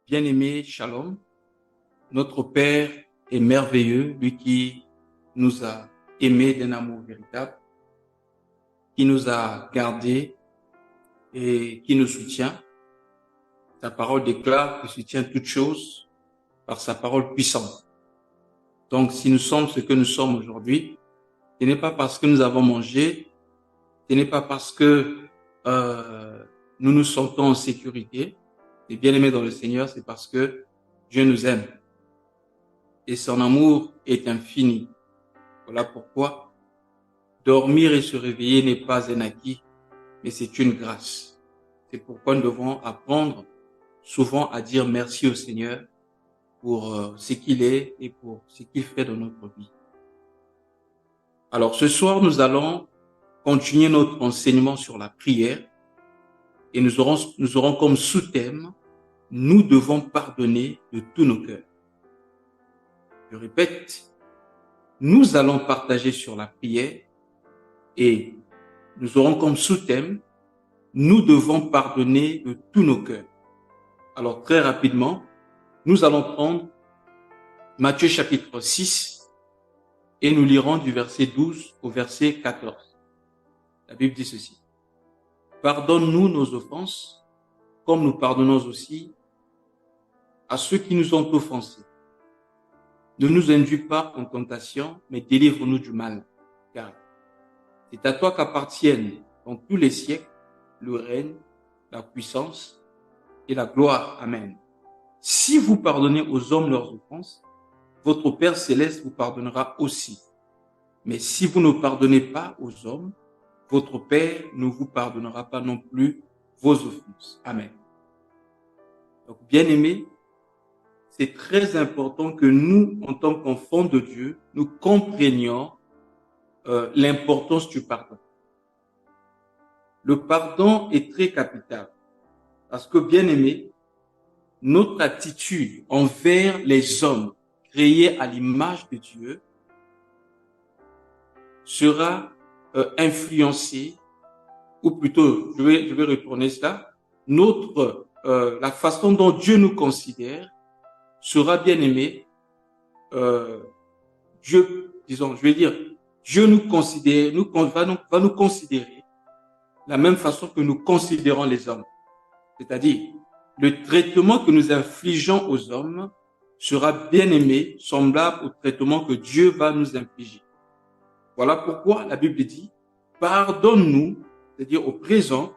Bien-aimé, Shalom, notre Père est merveilleux, lui qui nous a aimés d'un amour véritable, qui nous a gardés et qui nous soutient. Sa parole déclare qu'il soutient toutes choses par sa parole puissante. Donc, si nous sommes ce que nous sommes aujourd'hui, ce n'est pas parce que nous avons mangé, ce n'est pas parce que nous nous sentons en sécurité. Et bien-aimés dans le Seigneur, c'est parce que Dieu nous aime. Et son amour est infini. Voilà pourquoi dormir et se réveiller n'est pas un acquis, mais c'est une grâce. C'est pourquoi nous devons apprendre souvent à dire merci au Seigneur pour ce qu'il est et pour ce qu'il fait dans notre vie. Alors ce soir, nous allons continuer notre enseignement sur la prière et nous aurons comme sous-thème « Nous devons pardonner de tous nos cœurs ». Je répète, nous allons partager sur la prière et nous aurons comme sous-thème « Nous devons pardonner de tous nos cœurs ». Alors très rapidement, nous allons prendre Matthieu chapitre 6 et nous lirons du verset 12 au verset 14. La Bible dit ceci. « Pardonne-nous nos offenses, comme nous pardonnons aussi à ceux qui nous ont offensés. Ne nous induis pas en tentation, mais délivre-nous du mal, car c'est à toi qu'appartiennent dans tous les siècles le règne, la puissance et la gloire. Amen. Si vous pardonnez aux hommes leurs offenses, votre Père céleste vous pardonnera aussi. Mais si vous ne pardonnez pas aux hommes, votre Père ne vous pardonnera pas non plus vos offenses. Amen. Donc, bien-aimés, c'est très important que nous, en tant qu'enfants de Dieu, nous comprenions l'importance du pardon. Le pardon est très capital parce que, bien-aimés, notre attitude envers les hommes créés à l'image de Dieu sera influencée, ou plutôt, je vais retourner cela, la façon dont Dieu nous considère sera bien aimé. Dieu nous considère, va nous considérer la même façon que nous considérons les hommes. C'est-à-dire, le traitement que nous infligeons aux hommes sera bien aimé, semblable au traitement que Dieu va nous infliger. Voilà pourquoi la Bible dit, pardonne-nous, c'est-à-dire au présent,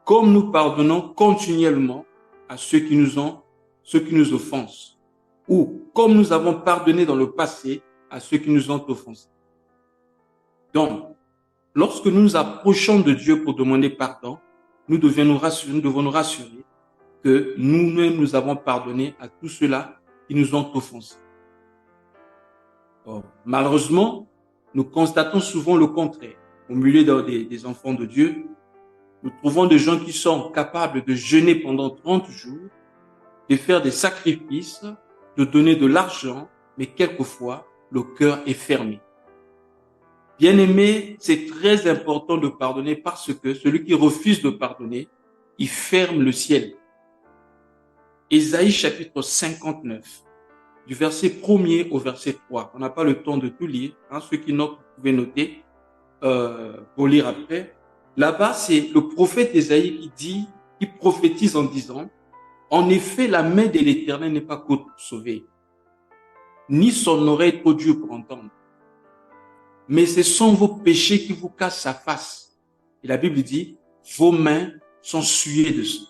comme nous pardonnons continuellement à ceux qui nous offensent, ou comme nous avons pardonné dans le passé à ceux qui nous ont offensés. Donc, lorsque nous nous approchons de Dieu pour demander pardon, nous devons nous rassurer que nous-mêmes nous avons pardonné à tous ceux-là qui nous ont offensés. Or, malheureusement, nous constatons souvent le contraire. Au milieu des enfants de Dieu, nous trouvons des gens qui sont capables de jeûner pendant 30 jours, de faire des sacrifices, de donner de l'argent, mais quelquefois, le cœur est fermé. Bien-aimé, c'est très important de pardonner parce que celui qui refuse de pardonner, il ferme le ciel. Ésaïe chapitre 59, du verset 1er au verset 3. On n'a pas le temps de tout lire. Ceux qui notent, vous pouvez noter pour lire après. Là-bas, c'est le prophète Ésaïe qui prophétise en disant, « En effet, la main de l'Éternel n'est pas courte pour sauver, ni son oreille trop dure pour entendre. Mais ce sont vos péchés qui vous cachent sa face. » Et la Bible dit, « Vos mains sont souillées de sang. »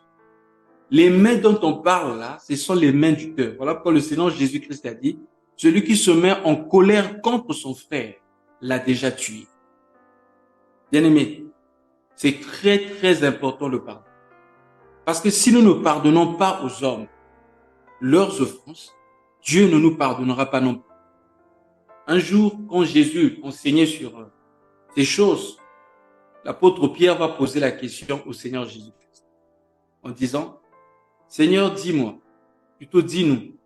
Les mains dont on parle là, ce sont les mains du cœur. Voilà pourquoi le Seigneur Jésus-Christ a dit, « Celui qui se met en colère contre son frère l'a déjà tué. » Bien-aimé, c'est très, très important le pardon. Parce que si nous ne pardonnons pas aux hommes leurs offenses, Dieu ne nous pardonnera pas non plus. Un jour, quand Jésus enseignait sur ces choses, l'apôtre Pierre va poser la question au Seigneur Jésus-Christ en disant, « Seigneur, dis-moi, plutôt dis-nous,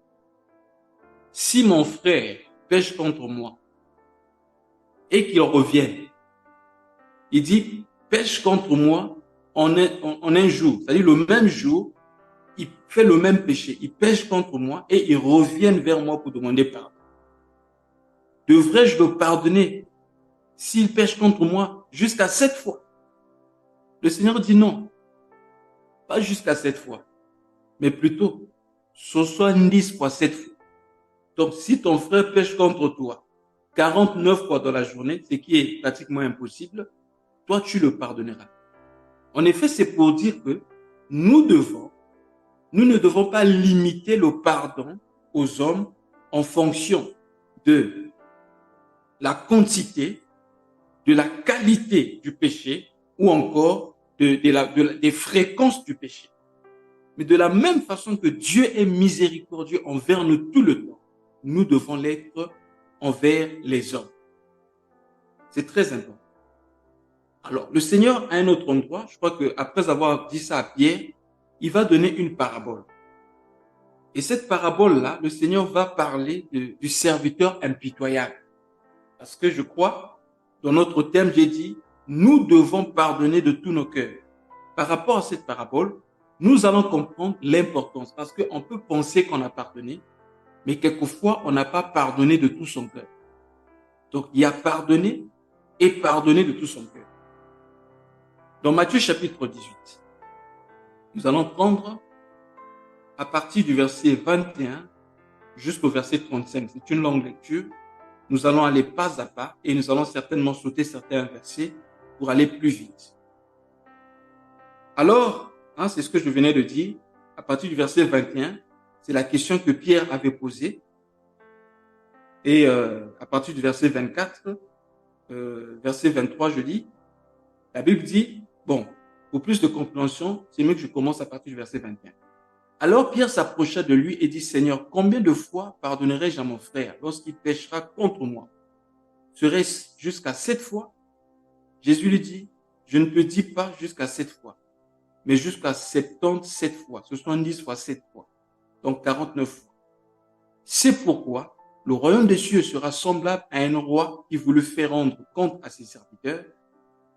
si mon frère pêche contre moi et qu'il revienne, il dit, pêche contre moi en un jour, c'est-à-dire le même jour il fait le même péché, il pêche contre moi et il revient vers moi pour demander pardon. Devrais-je le pardonner s'il pêche contre moi jusqu'à 7 fois? Le Seigneur dit non, pas jusqu'à 7 fois, mais plutôt 70 fois 7 fois. Donc, si ton frère pêche contre toi 49 fois dans la journée, ce qui est pratiquement impossible, toi, tu le pardonneras. En effet, c'est pour dire que nous ne devons pas limiter le pardon aux hommes en fonction de la quantité, de la qualité du péché ou encore des fréquences du péché. Mais de la même façon que Dieu est miséricordieux envers nous tout le temps, nous devons l'être envers les hommes. C'est très important. Alors, le Seigneur, à un autre endroit, je crois qu'après avoir dit ça à Pierre, il va donner une parabole. Et cette parabole-là, le Seigneur va parler du serviteur impitoyable. Parce que je crois, dans notre thème, j'ai dit, nous devons pardonner de tous nos cœurs. Par rapport à cette parabole, nous allons comprendre l'importance. Parce qu'on peut penser qu'on a pardonné, mais quelquefois, on n'a pas pardonné de tout son cœur. Donc, il y a pardonné et pardonner de tout son cœur. Dans Matthieu chapitre 18, nous allons prendre à partir du verset 21 jusqu'au verset 35. C'est une longue lecture. Nous allons aller pas à pas et nous allons certainement sauter certains versets pour aller plus vite. Alors, c'est ce que je venais de dire, à partir du verset 21, c'est la question que Pierre avait posée. Et à partir du verset 24, verset 23, je lis, la Bible dit, bon, pour plus de compréhension, c'est mieux que je commence à partir du verset 21. Alors Pierre s'approcha de lui et dit, Seigneur, combien de fois pardonnerai-je à mon frère lorsqu'il péchera contre moi? Serait-ce jusqu'à 7 fois? Jésus lui dit, je ne te dis pas jusqu'à 7 fois, mais jusqu'à 77 fois, 70 fois 7 fois, donc 49 fois. C'est pourquoi le royaume des cieux sera semblable à un roi qui voulut faire rendre compte à ses serviteurs.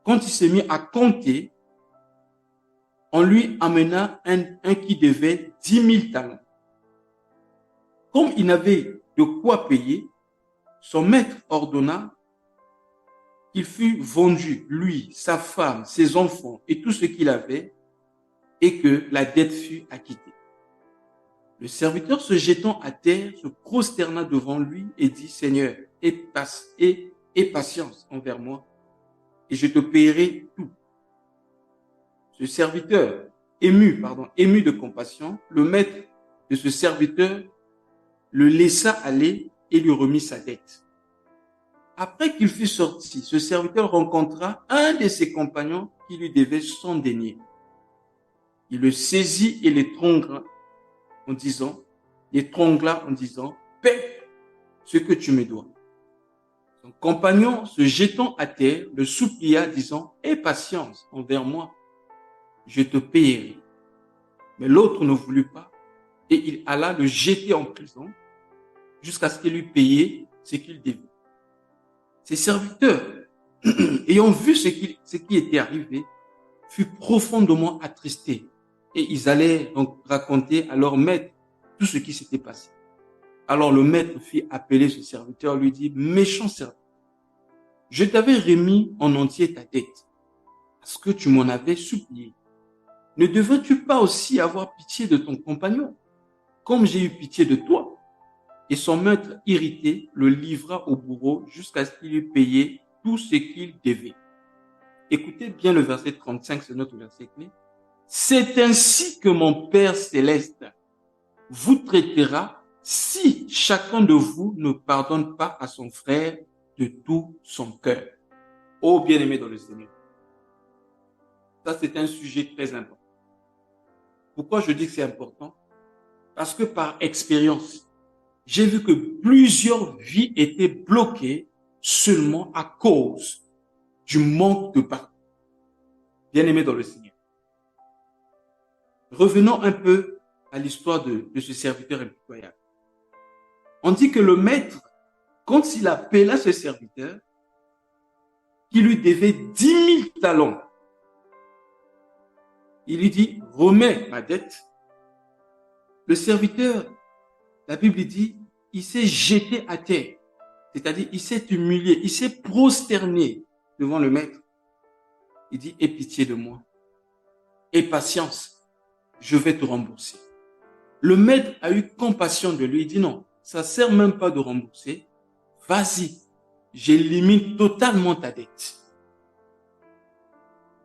Quand il s'est mis à compter, on lui amena un qui devait 10 000 talents. Comme il n'avait de quoi payer, son maître ordonna qu'il fût vendu, lui, sa femme, ses enfants et tout ce qu'il avait, et que la dette fût acquittée. Le serviteur, se jetant à terre, se prosterna devant lui et dit, Seigneur, aie patience envers moi, et je te paierai tout. Ce serviteur, ému de compassion, le maître de ce serviteur le laissa aller et lui remit sa dette. Après qu'il fut sorti, ce serviteur rencontra un de ses compagnons qui lui devait 100 deniers. Il le saisit et l'étrangla en disant, paie ce que tu me dois. Son compagnon, se jetant à terre, le supplia, disant, aie patience envers moi, je te payerai. Mais l'autre ne voulut pas, et il alla le jeter en prison jusqu'à ce qu'il lui paye ce qu'il devait. Ses serviteurs, ayant vu ce qui était arrivé, furent profondément attristés, et ils allaient donc raconter à leur maître tout ce qui s'était passé. Alors le maître fit appeler ce serviteur, lui dit, méchant serviteur, je t'avais remis en entier ta dette, parce que tu m'en avais supplié. Ne devrais-tu pas aussi avoir pitié de ton compagnon, comme j'ai eu pitié de toi? Et son maître, irrité, le livra au bourreau jusqu'à ce qu'il eût payé tout ce qu'il devait. Écoutez bien le verset 35, c'est notre verset clé. C'est ainsi que mon Père céleste vous traitera si chacun de vous ne pardonne pas à son frère de tout son cœur. Oh bien-aimé dans le Seigneur. Ça, c'est un sujet très important. Pourquoi je dis que c'est important? Parce que par expérience, j'ai vu que plusieurs vies étaient bloquées seulement à cause du manque de pardon. Bien-aimé dans le Seigneur. Revenons un peu à l'histoire de ce serviteur impitoyable. On dit que le maître, quand il appela ce serviteur, qui lui devait 10 000 talents, il lui dit, remets ma dette Le serviteur, la Bible dit, il s'est jeté à terre. C'est-à-dire, il s'est humilié, il s'est prosterné devant le maître. Il dit, aie pitié de moi. Aie patience, je vais te rembourser. Le maître a eu compassion de lui. Il dit, non, ça ne sert même pas de rembourser. Vas-y, j'élimine totalement ta dette.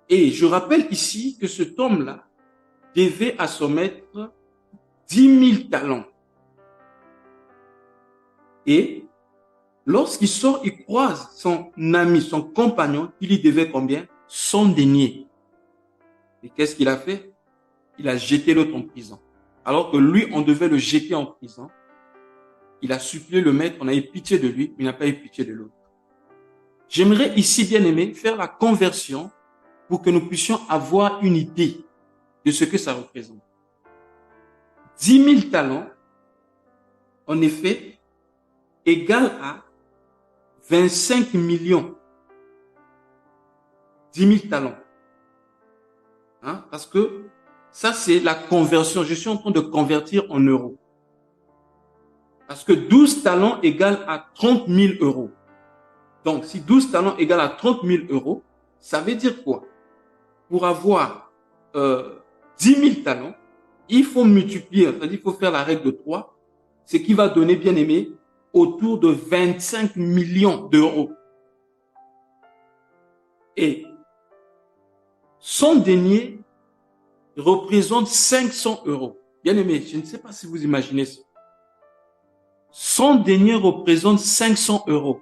Et je rappelle ici que cet homme-là devait à son maître 10 000 talents. Et lorsqu'il sort, il croise son ami, son compagnon, qui lui devait combien? 100 deniers. Et qu'est-ce qu'il a fait? Il a jeté l'autre en prison. Alors que lui, on devait le jeter en prison. Il a supplié le maître, on a eu pitié de lui, mais il n'a pas eu pitié de l'autre. J'aimerais ici, bien aimé, faire la conversion pour que nous puissions avoir une idée de ce que ça représente. 10 000 talents, en effet, égale à 25 millions. 10 000 talents. Hein? Parce que ça, c'est la conversion. Je suis en train de convertir en euros. Parce que 12 talents égale à 30 000 euros. Donc, si 12 talents égale à 30 000 euros, ça veut dire quoi? Pour avoir 10 000 talents, il faut multiplier, c'est-à-dire il faut faire la règle de 3, ce qui va donner, bien aimé, autour de 25 millions d'euros. Et son denier représente 500 euros. Bien aimé, je ne sais pas si vous imaginez ça. Son denier représente 500 euros.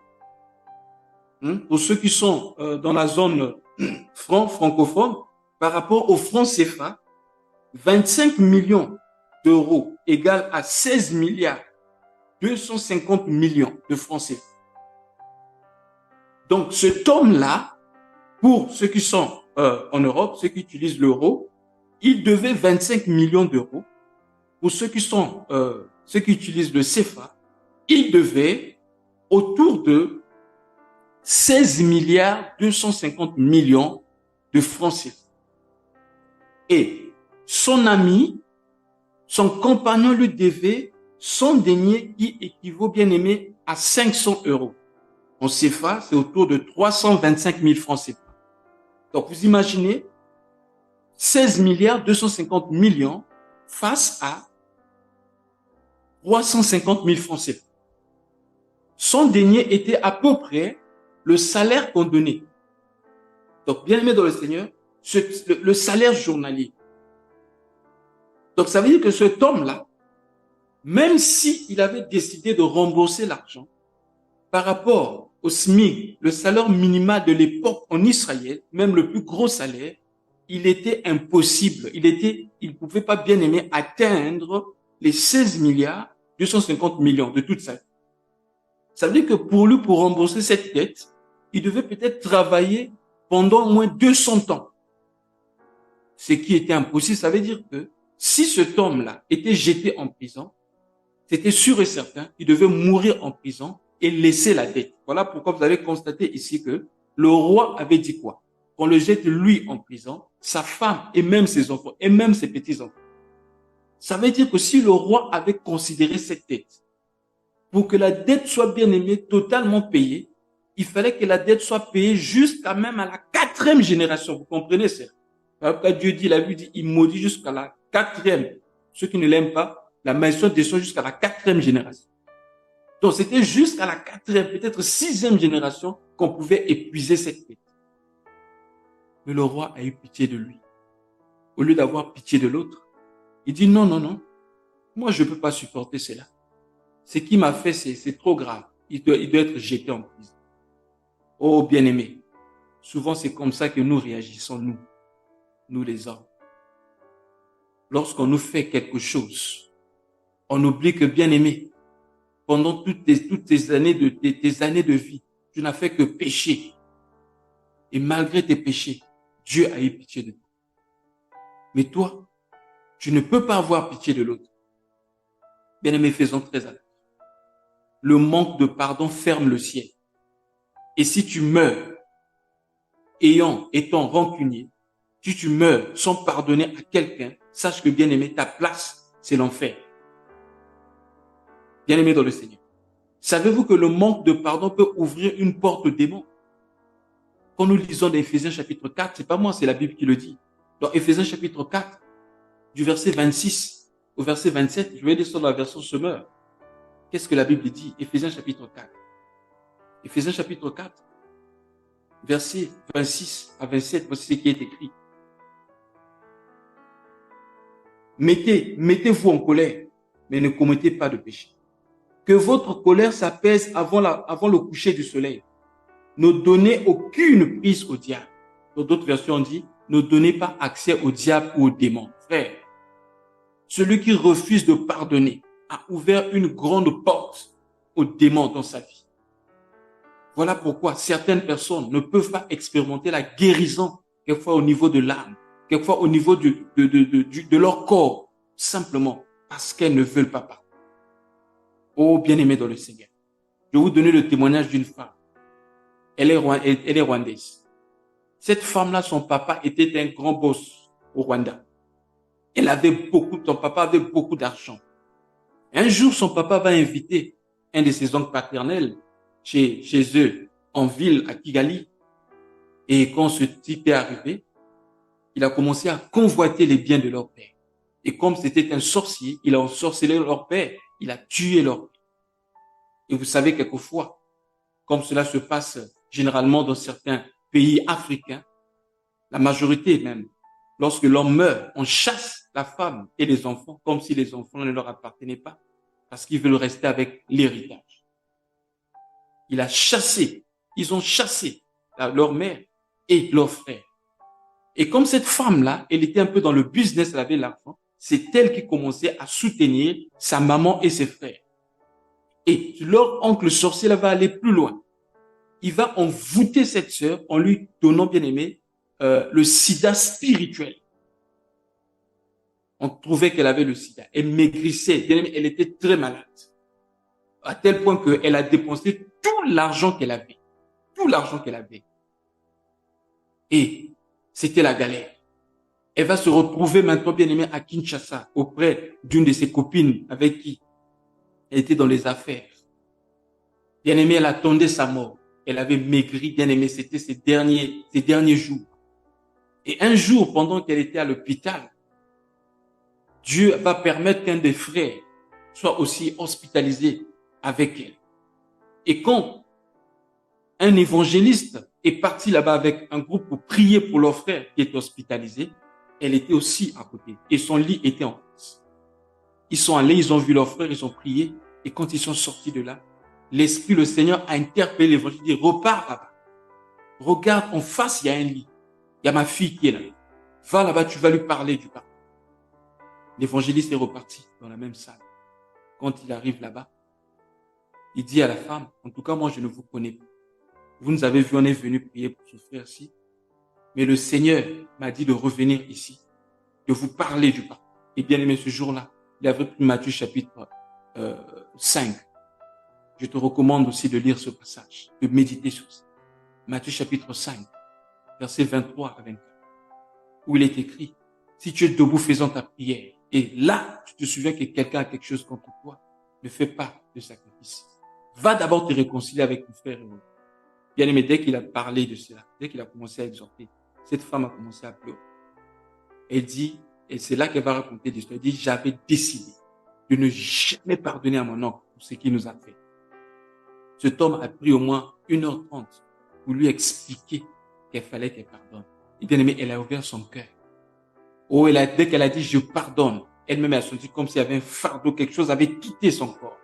Pour ceux qui sont dans la zone francophone, par rapport au franc CFA, 25 millions d'euros égale à 16 milliards 250 millions de francs CFA. Donc, cet homme-là, pour ceux qui sont en Europe, ceux qui utilisent l'euro, il devait 25 millions d'euros. Pour ceux qui sont, ceux qui utilisent le CFA, il devait autour de 16 milliards 250 millions de francs CFA. Et son ami, son compagnon lui devait son denier qui équivaut, bien aimé, à 500 euros. En CFA, c'est autour de 325 000 francs CFA. Donc, vous imaginez 16 milliards 250 millions face à 350 000 francs CFA. Son denier était à peu près le salaire qu'on donnait. Donc, bien aimé dans le Seigneur, le salaire journalier. Donc, ça veut dire que cet homme-là, même s'il avait décidé de rembourser l'argent par rapport au SMIC, le salaire minimal de l'époque en Israël, même le plus gros salaire, il était impossible. Il ne pouvait pas, bien aimé, atteindre les 16 milliards 250 millions de toute sa vie. Ça veut dire que pour lui, pour rembourser cette dette, il devait peut-être travailler pendant au moins 200 ans. Ce qui était impossible, ça veut dire que si cet homme-là était jeté en prison, c'était sûr et certain qu'il devait mourir en prison et laisser la dette. Voilà pourquoi vous avez constaté ici que le roi avait dit quoi? Qu'on le jette lui en prison, sa femme et même ses enfants et même ses petits-enfants. Ça veut dire que si le roi avait considéré cette dette, pour que la dette soit bien aimée, totalement payée, il fallait que la dette soit payée jusqu'à même à la 4e génération. Vous comprenez ça? Dieu dit, la Bible dit, il maudit jusqu'à la 4e. Ceux qui ne l'aiment pas, la malédiction descend jusqu'à la 4e génération. Donc, c'était jusqu'à la 4e, peut-être 6e génération qu'on pouvait épuiser cette dette. Mais le roi a eu pitié de lui. Au lieu d'avoir pitié de l'autre, il dit non, non, non. Moi, je ne peux pas supporter cela. Ce qu'il m'a fait, c'est trop grave. Il doit être jeté en prison. Oh, bien-aimé. Souvent, c'est comme ça que nous réagissons, nous les hommes. Lorsqu'on nous fait quelque chose, on oublie que, bien-aimé, pendant toutes tes années de vie, tu n'as fait que pécher. Et malgré tes péchés, Dieu a eu pitié de toi. Mais toi, tu ne peux pas avoir pitié de l'autre. Bien-aimé, faisons très attention. Le manque de pardon ferme le ciel. Et si tu meurs, étant rancunier, si tu meurs sans pardonner à quelqu'un, sache que, bien-aimé, ta place, c'est l'enfer. Bien-aimés dans le Seigneur. Savez-vous que le manque de pardon peut ouvrir une porte au démon? Quand nous lisons dans Éphésiens chapitre 4, c'est pas moi, c'est la Bible qui le dit. Dans Éphésiens chapitre 4, du verset 26 au verset 27, je vais lire sur la version Semeur. Qu'est-ce que la Bible dit? Éphésiens chapitre 4. Éphésiens chapitre 4, verset 26 à 27, voici ce qui est écrit. Mettez-vous en colère, mais ne commettez pas de péché. Que votre colère s'apaise avant le coucher du soleil. Ne donnez aucune prise au diable. Dans d'autres versions, on dit, ne donnez pas accès au diable ou au démon. Frère, celui qui refuse de pardonner a ouvert une grande porte au démon dans sa vie. Voilà pourquoi certaines personnes ne peuvent pas expérimenter la guérison, quelquefois au niveau de l'âme, quelquefois au niveau de leur corps, simplement parce qu'elles ne veulent pas pardonner. Oh, bien-aimés dans le Seigneur, je vais vous donner le témoignage d'une femme. Elle est rwandaise. Cette femme-là, son papa était un grand boss au Rwanda. Son papa avait beaucoup d'argent. Un jour, son papa va inviter un de ses oncles paternels chez eux, en ville, à Kigali. Et quand ce type est arrivé, il a commencé à convoiter les biens de leur père. Et comme c'était un sorcier, il a ensorcelé leur père. Il a tué leur père. Et vous savez, quelquefois, comme cela se passe généralement dans certains pays africains, la majorité même, lorsque l'homme meurt, on chasse la femme et les enfants comme si les enfants ne leur appartenaient pas parce qu'ils veulent rester avec l'héritage. Ils ont chassé leur mère et leur frère. Et comme cette femme-là, elle était un peu dans le business, elle avait l'argent, c'est elle qui commençait à soutenir sa maman et ses frères. Et leur oncle sorcier là va aller plus loin. Il va envoûter cette sœur en lui donnant, bien aimé, le sida spirituel. On trouvait qu'elle avait le sida. Elle maigrissait. Bien aimé, elle était très malade. À tel point qu'elle a dépensé tout l'argent qu'elle avait. Tout l'argent qu'elle avait. Et c'était la galère. Elle va se retrouver maintenant, bien aimé, à Kinshasa, auprès d'une de ses copines avec qui elle était dans les affaires. Bien aimé, elle attendait sa mort. Elle avait maigri, bien aimé, c'était ses derniers jours. Et un jour, pendant qu'elle était à l'hôpital, Dieu va permettre qu'un des frères soit aussi hospitalisé avec elle. Et quand un évangéliste est parti là-bas avec un groupe pour prier pour leur frère qui était hospitalisé, elle était aussi à côté. Et son lit était en face. Ils sont allés, ils ont vu leur frère, ils ont prié. Et quand ils sont sortis de là, l'Esprit, le Seigneur a interpellé l'évangéliste, il dit, repars là-bas. Regarde, en face, il y a un lit. Il y a ma fille qui est là. Va là-bas, tu vas lui parler du pardon. L'évangéliste est reparti dans la même salle. Quand il arrive là-bas, il dit à la femme, en tout cas, moi, je ne vous connais pas. Vous nous avez vu, on est venu prier pour ce frère-ci. Mais le Seigneur m'a dit de revenir ici, de vous parler du pardon. Et bien aimé, ce jour-là, il avait pris Matthieu chapitre 5. Je te recommande aussi de lire ce passage, de méditer sur ça. Matthieu chapitre 5, versets 23 à 24, où il est écrit, si tu es debout faisant ta prière, et là, tu te souviens que quelqu'un a quelque chose contre toi, ne fais pas de sacrifice. Va d'abord te réconcilier avec ton frère et moi. Bien aimé, dès qu'il a parlé de cela, dès qu'il a commencé à exhorter, cette femme a commencé à pleurer. Elle dit, et c'est là qu'elle va raconter l'histoire, elle dit, j'avais décidé de ne jamais pardonner à mon oncle pour ce qu'il nous a fait. Cet homme a pris au moins 1h30 pour lui expliquer qu'il fallait qu'elle pardonne. Et bien aimé, elle a ouvert son cœur. Oh, dès qu'elle a dit, je pardonne, elle-même a senti comme s'il y avait un fardeau, quelque chose avait quitté son corps.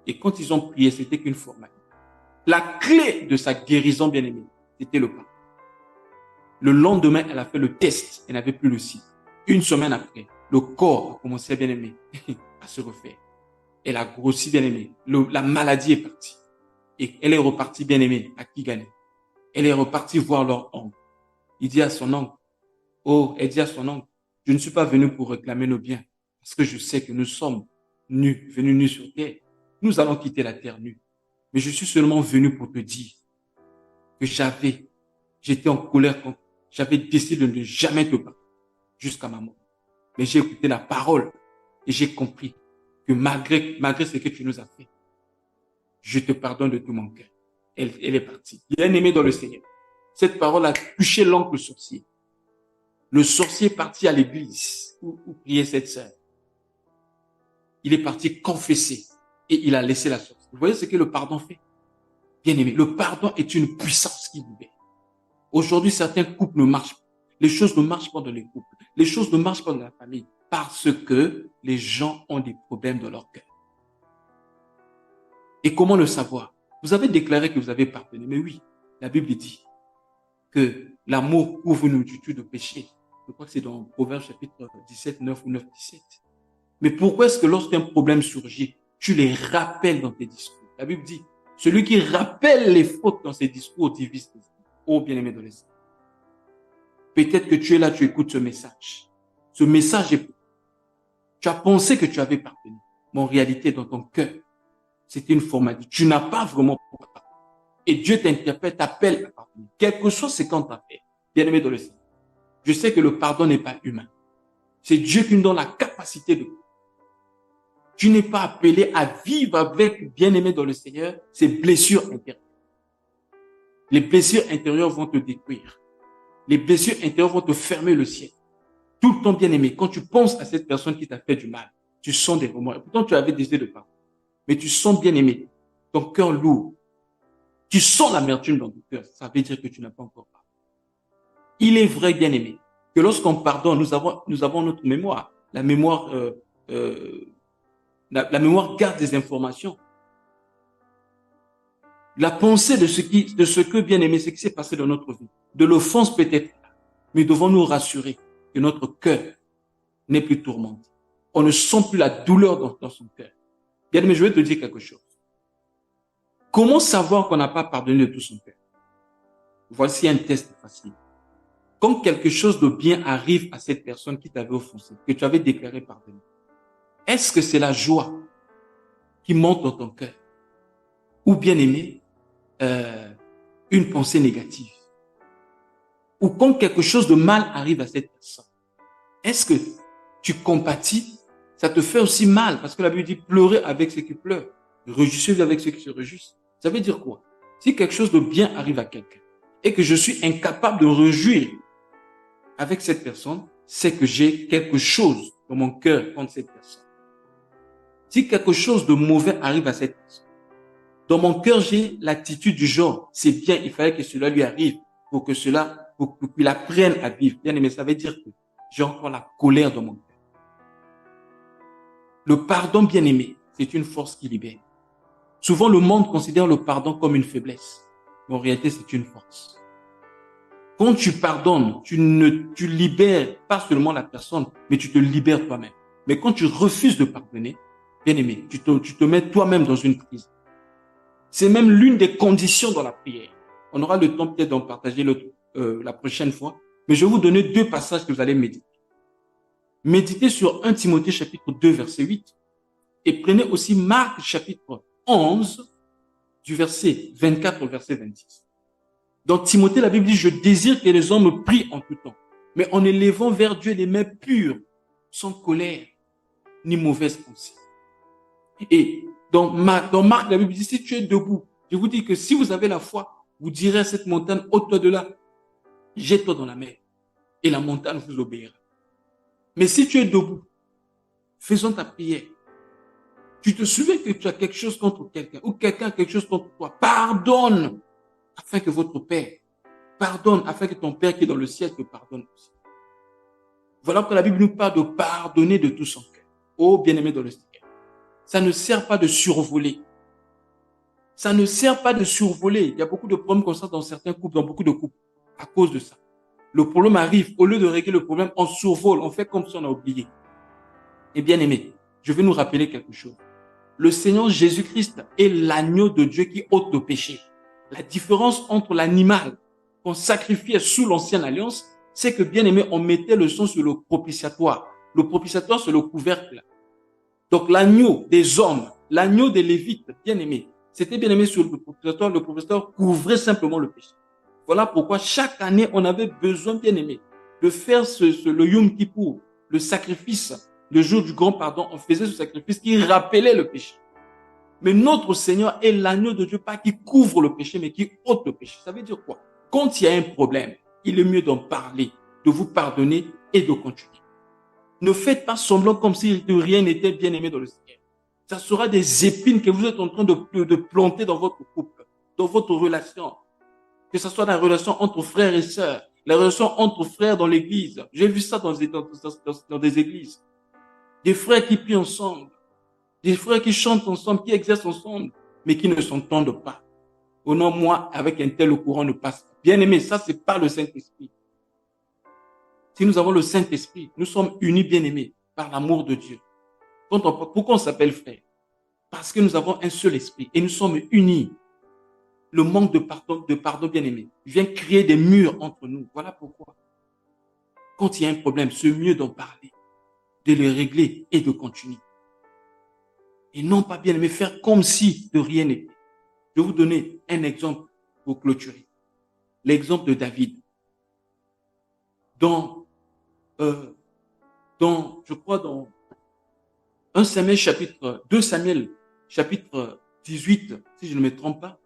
Et quand ils ont prié, c'était qu'une formalité. La clé de sa guérison, bien aimée, c'était le pardon. Le lendemain, elle a fait le test, elle n'avait plus le sida. Une semaine après, le corps a commencé, bien aimé, à se refaire. Elle a grossi, bien aimé. La maladie est partie. Et elle est repartie, bien aimée, à Kigali. Elle est repartie voir leur oncle. Elle dit à son oncle, je ne suis pas venu pour réclamer nos biens, parce que je sais que nous sommes venus nus sur terre. Nous allons quitter la terre nue. Mais je suis seulement venu pour te dire que j'étais en colère quand j'avais décidé de ne jamais te battre jusqu'à ma mort. Mais j'ai écouté la parole et j'ai compris que malgré ce que tu nous as fait, je te pardonne de tout mon cœur. Elle est partie. Bien-aimé dans le Seigneur. Cette parole a touché l'oncle sorcier. Le sorcier est parti à l'église où priait cette sœur. Il est parti confesser et il a laissé la sorcière. Vous voyez ce que le pardon fait? Bien-aimé, le pardon est une puissance qui libère. Aujourd'hui, certains couples ne marchent pas. Les choses ne marchent pas dans les couples. Les choses ne marchent pas dans la famille parce que les gens ont des problèmes dans leur cœur. Et comment le savoir? Vous avez déclaré que vous avez pardonné. Mais oui, la Bible dit que l'amour couvre une multitude de péchés. Je crois que c'est dans Proverbes chapitre 17, 9 ou 9, 17. Mais pourquoi est-ce que lorsqu'un problème surgit, tu les rappelles dans tes discours? La Bible dit, celui qui rappelle les fautes dans ses discours divise les âmes. Oh bien-aimé dans les âmes. Peut-être que tu es là, tu écoutes ce message. Ce message est... Tu as pensé que tu avais pardonné. Mais en réalité, dans ton cœur, c'était une formalité. Tu n'as pas vraiment pardonné. Et Dieu t'interpelle, t'appelle à pardonner. Quel que soit ce qu'on t'a fait, bien-aimé dans le Seigneur. Je sais que le pardon n'est pas humain. C'est Dieu qui nous donne la capacité de... Tu n'es pas appelé à vivre avec, bien-aimé dans le Seigneur, ces blessures intérieures. Les blessures intérieures vont te détruire. Les blessures intérieures vont te fermer le ciel. Tout le temps, bien-aimé, quand tu penses à cette personne qui t'a fait du mal, tu sens des remords. Et pourtant, tu avais désiré de pardon. Mais tu sens, bien-aimé, ton cœur lourd. Tu sens l'amertume dans ton cœur. Ça veut dire que tu n'as pas encore pardonné. Il est vrai, bien-aimé, que lorsqu'on pardonne, nous avons notre mémoire. La mémoire garde des informations. La pensée de ce que, bien-aimé, ce qui s'est passé dans notre vie. De l'offense peut-être, mais devons nous rassurer que notre cœur n'est plus tourmenté. On ne sent plus la douleur dans son cœur. Bien-aimé, je vais te dire quelque chose. Comment savoir qu'on n'a pas pardonné de tout son cœur? Voici un test facile. Quand quelque chose de bien arrive à cette personne qui t'avait offensé, que tu avais déclaré pardonner, est-ce que c'est la joie qui monte dans ton cœur? Ou bien aimé, une pensée négative? Ou quand quelque chose de mal arrive à cette personne, est-ce que tu compatis? Ça te fait aussi mal parce que la Bible dit pleurer avec ceux qui pleurent, réjouissez avec ceux qui se réjouissent. Ça veut dire quoi? Si quelque chose de bien arrive à quelqu'un et que je suis incapable de réjouir avec cette personne, c'est que j'ai quelque chose dans mon cœur contre cette personne. Si quelque chose de mauvais arrive à cette personne, dans mon cœur, j'ai l'attitude du genre, c'est bien, il fallait que cela lui arrive pour qu'il apprenne à vivre. Bien aimé, ça veut dire que j'ai encore la colère dans mon cœur. Le pardon, bien aimé, c'est une force qui libère. Souvent, le monde considère le pardon comme une faiblesse. Mais en réalité, c'est une force. Quand tu pardonnes, tu libères pas seulement la personne, mais tu te libères toi-même. Mais quand tu refuses de pardonner, bien aimé, tu te mets toi-même dans une crise. C'est même l'une des conditions dans la prière. On aura le temps peut-être d'en partager la prochaine fois. Mais je vais vous donner 2 passages que vous allez méditer. Méditez sur 1 Timothée chapitre 2 verset 8 et prenez aussi Marc chapitre 11 du verset 24 au verset 26. Dans Timothée, la Bible dit, je désire que les hommes prient en tout temps, mais en élevant vers Dieu les mains pures, sans colère, ni mauvaise pensée. Et dans Marc, la Bible dit, si tu es debout, je vous dis que si vous avez la foi, vous direz à cette montagne, ôte-toi de là, jette-toi dans la mer, et la montagne vous obéira. Mais si tu es debout, faisons ta prière. Tu te souviens que tu as quelque chose contre quelqu'un, ou quelqu'un a quelque chose contre toi, pardonne, afin que votre Père pardonne, afin que ton Père qui est dans le ciel te pardonne aussi. Voilà que la Bible nous parle de pardonner de tout son cœur. Oh, bien-aimé dans le Seigneur. Ça ne sert pas de survoler. Ça ne sert pas de survoler. Il y a beaucoup de problèmes comme ça dans certains couples, dans beaucoup de couples, à cause de ça. Le problème arrive, au lieu de régler le problème, on survole, on fait comme si on a oublié. Et bien aimé, je vais nous rappeler quelque chose. Le Seigneur Jésus-Christ est l'agneau de Dieu qui ôte le péché. La différence entre l'animal qu'on sacrifiait sous l'ancienne alliance, c'est que bien aimé, on mettait le sang sur le propitiatoire. Le propitiatoire, c'est le couvercle. Donc l'agneau des hommes, l'agneau des Lévites, bien aimé, c'était bien aimé sur le propitiatoire couvrait simplement le péché. Voilà pourquoi chaque année, on avait besoin, bien aimé, de faire le Yom Kippour, le sacrifice le jour du grand pardon, on faisait ce sacrifice qui rappelait le péché. Mais notre Seigneur est l'agneau de Dieu, pas qui couvre le péché, mais qui ôte le péché. Ça veut dire quoi? Quand il y a un problème, il est mieux d'en parler, de vous pardonner et de continuer. Ne faites pas semblant comme si rien n'était bien aimé dans le Seigneur. Ça sera des épines que vous êtes en train de planter dans votre couple, dans votre relation. Que ce soit dans la relation entre frères et sœurs, la relation entre frères dans l'église. J'ai vu ça dans des églises. Des frères qui prient ensemble, des frères qui chantent ensemble, qui exercent ensemble, mais qui ne s'entendent pas. Oh non, moi, avec un tel, le courant ne passe pas. Bien aimé, ça, c'est pas le Saint-Esprit. Si nous avons le Saint-Esprit, nous sommes unis, bien aimés, par l'amour de Dieu. Pourquoi on s'appelle frère? Parce que nous avons un seul esprit et nous sommes unis. Le manque de pardon, bien aimé, vient créer des murs entre nous. Voilà pourquoi. Quand il y a un problème, c'est mieux d'en parler, de le régler et de continuer. Et non pas, bien aimé, faire comme si de rien n'était. Je vais vous donner un exemple pour clôturer. L'exemple de David. Je crois dans 2 Samuel chapitre 18, si je ne me trompe pas,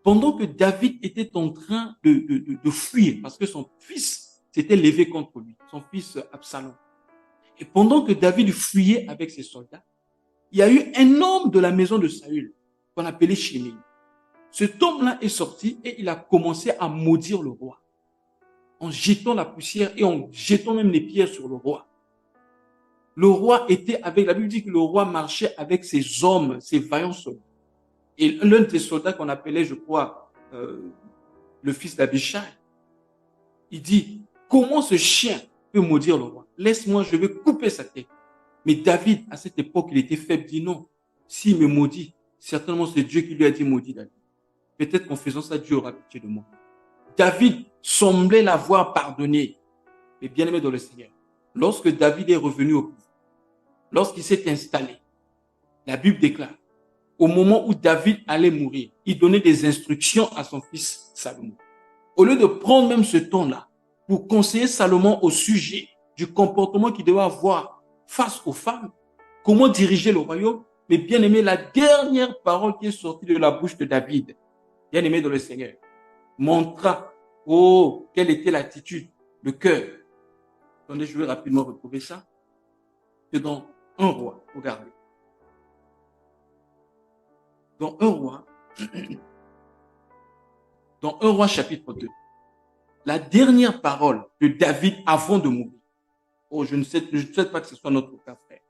pendant que David était en train de fuir, parce que son fils s'était levé contre lui, son fils Absalom. Et pendant que David fuyait avec ses soldats, il y a eu un homme de la maison de Saül, qu'on appelait Shimei. Cet homme-là est sorti et il a commencé à maudire le roi, en jetant la poussière et en jetant même les pierres sur le roi. Le roi était avec, la Bible dit que le roi marchait avec ses hommes, ses vaillants soldats. Et l'un des soldats qu'on appelait, je crois, le fils d'Abishai, il dit, comment ce chien peut maudire le roi? Laisse-moi, je vais couper sa tête. Mais David, à cette époque, il était faible, dit non. S'il me maudit, certainement c'est Dieu qui lui a dit maudit David. Peut-être qu'en faisant ça, Dieu aura pitié de moi. David semblait l'avoir pardonné. Mais bien aimé dans le Seigneur, lorsque David est revenu au pouvoir, lorsqu'il s'est installé, la Bible déclare, au moment où David allait mourir, il donnait des instructions à son fils Salomon. Au lieu de prendre même ce temps-là pour conseiller Salomon au sujet du comportement qu'il devait avoir face aux femmes, comment diriger le royaume, mais bien aimé, la dernière parole qui est sortie de la bouche de David, bien aimé dans le Seigneur, montra, quelle était l'attitude, le cœur. Attendez, je vais rapidement retrouver ça. C'est dans un roi, regardez. Dans un roi chapitre 2, la dernière parole de David avant de mourir. Oh, je ne sais pas que ce soit notre cas, frère.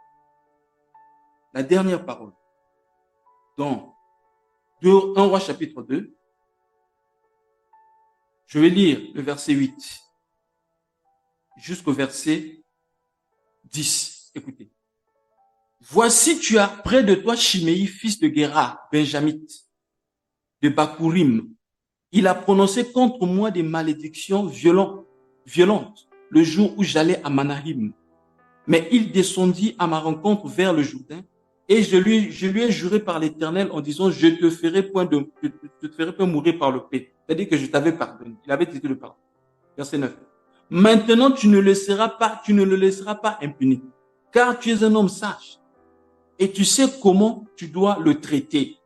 La dernière parole. Dans un roi chapitre 2, je vais lire le verset 8 jusqu'au verset 10. Écoutez. Voici, tu as près de toi Shimei, fils de Gera, benjamite, de Bakurim. Il a prononcé contre moi des malédictions violentes le jour où j'allais à Manahim. Mais il descendit à ma rencontre vers le Jourdain et je lui ai juré par l'Éternel en disant, je te ferai point mourir par le paix. C'est-à-dire que je t'avais pardonné. Il avait dit le pardon. Verset 9. Maintenant, tu ne le laisseras pas impuni, car tu es un homme sage et tu sais comment tu dois le traiter.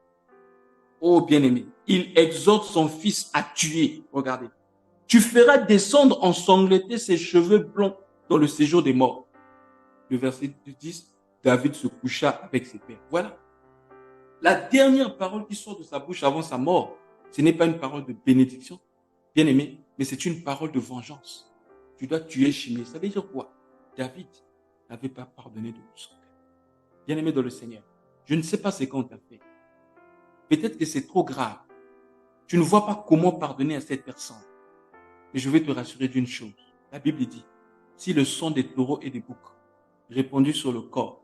Oh bien-aimé, il exhorte son fils à tuer. Regardez. Tu feras descendre ensanglantés ses cheveux blancs dans le séjour des morts. Le verset 10, David se coucha avec ses pères. Voilà. La dernière parole qui sort de sa bouche avant sa mort, ce n'est pas une parole de bénédiction, bien-aimé, mais c'est une parole de vengeance. Tu dois tuer Shimei. Ça veut dire quoi? David n'avait pas pardonné de tout son cœur. Bien-aimé dans le Seigneur, je ne sais pas ce qu'on t'a fait. Peut-être que c'est trop grave. Tu ne vois pas comment pardonner à cette personne. Mais je vais te rassurer d'une chose. La Bible dit, si le sang des taureaux et des boucs répandu sur le corps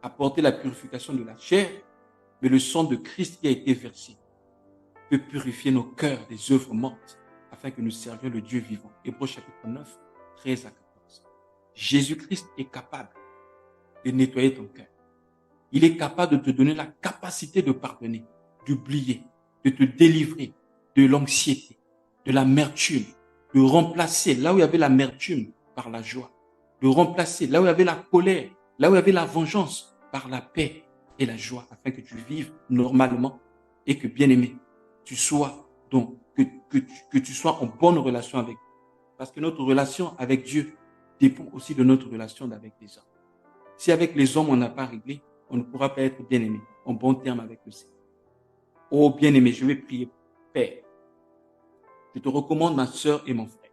apportait la purification de la chair, mais le sang de Christ qui a été versé peut purifier nos cœurs des œuvres mortes afin que nous servions le Dieu vivant. Hébreux chapitre 9, 13 à 14. Jésus-Christ est capable de nettoyer ton cœur. Il est capable de te donner la capacité de pardonner, d'oublier, de te délivrer de l'anxiété, de l'amertume, de remplacer là où il y avait l'amertume par la joie, de remplacer là où il y avait la colère Là où il y avait la vengeance, par la paix et la joie, afin que tu vives normalement et que, bien-aimé, tu sois donc, que tu sois en bonne relation avec Dieu. Parce que notre relation avec Dieu dépend aussi de notre relation avec les hommes. Si avec les hommes, on n'a pas réglé, on ne pourra pas être bien-aimé, en bon terme avec le Seigneur. Oh bien-aimé, je vais prier. Père, je te recommande ma soeur et mon frère.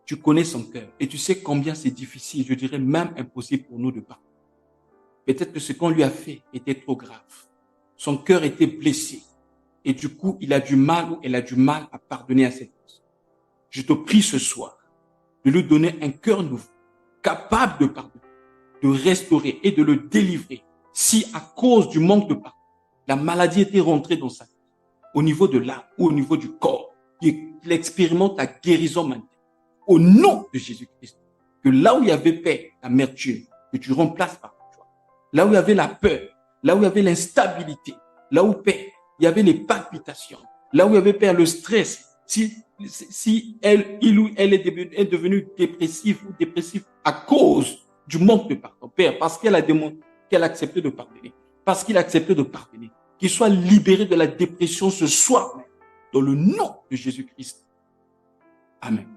Tu connais son cœur et tu sais combien c'est difficile, je dirais même impossible pour nous de pardonner. Peut-être que ce qu'on lui a fait était trop grave. Son cœur était blessé et du coup, il a du mal ou elle a du mal à pardonner à cette personne. Je te prie ce soir de lui donner un cœur nouveau, capable de pardonner, de restaurer et de le délivrer. Si à cause du manque de pardon, la maladie était rentrée dans sa vie, au niveau de l'âme ou au niveau du corps, qu'il expérimente la guérison maintenant. Au nom de Jésus-Christ, que là où il y avait paix, l'amertume, que tu remplaces par la joie. Là où il y avait la peur, là où il y avait l'instabilité, là où paix, il y avait les palpitations, là où il y avait peur, le stress. Si il ou elle est devenue dépressive ou dépressif à cause du manque de pardon, Père, parce qu'elle a demandé, qu'elle a accepté de pardonner, parce qu'il a accepté de pardonner, qu'il soit libéré de la dépression ce soir même, dans le nom de Jésus-Christ. Amen.